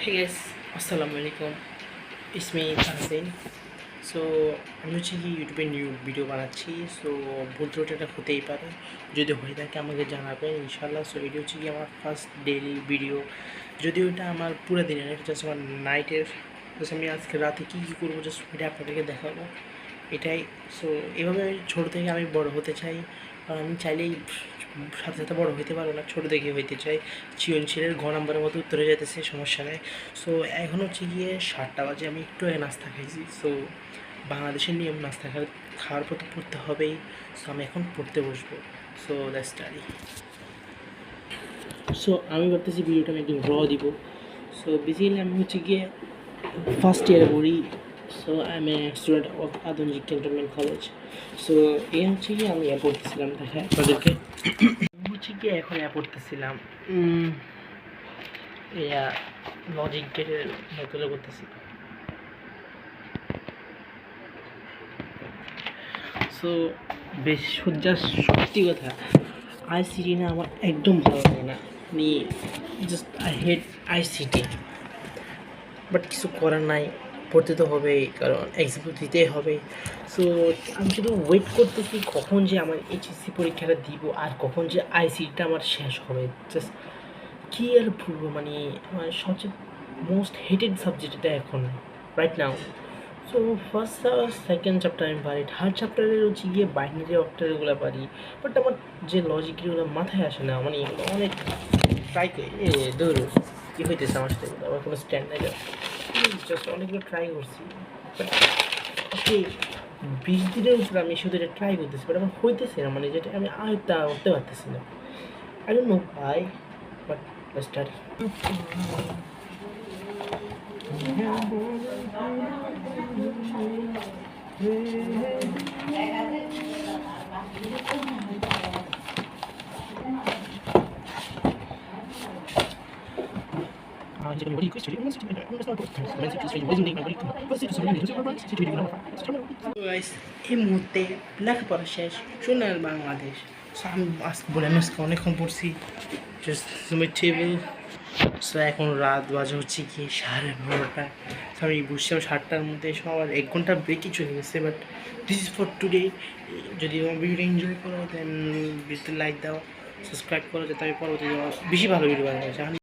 Hey guys, আসসালামু আলাইকুম। ইসমি Tahsin. So আমি হচ্ছে কি ইউটিউবে নিউ ভিডিও বানাচ্ছি। সো ভুল ত্রুটিটা হতেই পারে, যদি হয়ে থাকে আমাকে জানাবেন ইনশাল্লাহ। সো এটি হচ্ছে কি আমার ফার্স্ট ডেইলি ভিডিও, যদিও এটা আমার পুরো দিনের, এটা জাস্ট আমার নাইটের। জাস্ট আমি আজকে রাতে কী কী করবো জাস্ট এটা আপনাদেরকে দেখাবো, এটাই। সো এভাবে ছোটো থেকে আমি বড় হতে চাই, কারণ আমি চাইলেই সাথে সাথে বড় হইতে পারবো না, ছোটো থেকে হইতে চাই। চিরঞ্জিতের ঘ নাম্বারের মতো উত্তরে যেতেছে, সমস্যা নেই। সো এখন হচ্ছে গিয়ে 7টা বাজে, আমি একটু আগে নাস্তা খাইছি। সো বাংলাদেশের নিয়ম নাস্তা খাওয়ার পর তো পড়তে হবেই। সো আমি এখন পড়তে বসবো। So that's study. সো আমি ভাবতেছি ভিডিওটা আমি একদম দিব। সো বেসিক্যালি আমি হচ্ছে গিয়ে ফার্স্ট ইয়ারে পড়ি। So I M a student of আধুনিক ক্যান্টনমেন্ট কলেজ। সো এই হচ্ছে কি আমি পড়তেছিলাম, দেখা আপনাদেরকে হচ্ছে কি এখন পড়তেছিলাম লজিক গেটের নতুন করতেছি। সো বেশ সত্যি কথা, আইসিটি না আমার একদম ভালো লাগে না। আমি just I hate ICT, but কিছু করার নাই, পড়তে তো হবেই, কারণ এক্সাম দিতেই হবে। সো আমি শুধু ওয়েট করতেছি কখন যে আমার এইচএসসি পরীক্ষাটা দিব আর কখন যে আইসিটিটা আমার শেষ হবে। জাস্ট কী আর বলবো, মানে আমার সবচেয়ে মোস্ট হেটেড সাবজেক্ট এটা এখন right now. So first second chapter আমি পারি, থার্ড চ্যাপ্টারের হচ্ছে গিয়ে বাইনারি অক্টারগুলো পারি, বাট আমার যে লজিকগুলো মাথায় আসে না। মানে এগুলো অনেক ট্রাই করি, দৌড় কী হইতেছে আমার সাথে, আমার কোনো স্ট্যান্ড নাই, জাস্ট অনেকগুলো ট্রাই করছি। বাট ওকে, 20 দিনের উপরে আমি শুধু এটা ট্রাই করতেছি, বাট আমার হইতেছে না, মানে যেটা আমি আয়ত্তা করতে পারতেছি না। I don't know why, but let's study. এই মুহূর্তে লেখাপড়া শেষ, সোনার বাংলাদেশ। আমি আজকে বলে আমি আজকে অনেকক্ষণ পড়ছি, জাস্ট টেবিল। সো এখন রাত বাজে হচ্ছে কি 12:30। সো আমি বুঝছিলাম 7টার মধ্যে সবার 1 ঘন্টা ব্রেকই চলে গেছে, but this is for today. যদি আমার ভিডিওটা এনজয় করো দেন ভিডিওতে লাইক দাও, সাবস্ক্রাইব করো, যাতে আমি পরবর্তী বেশি ভালো ভিডিও বানাবো।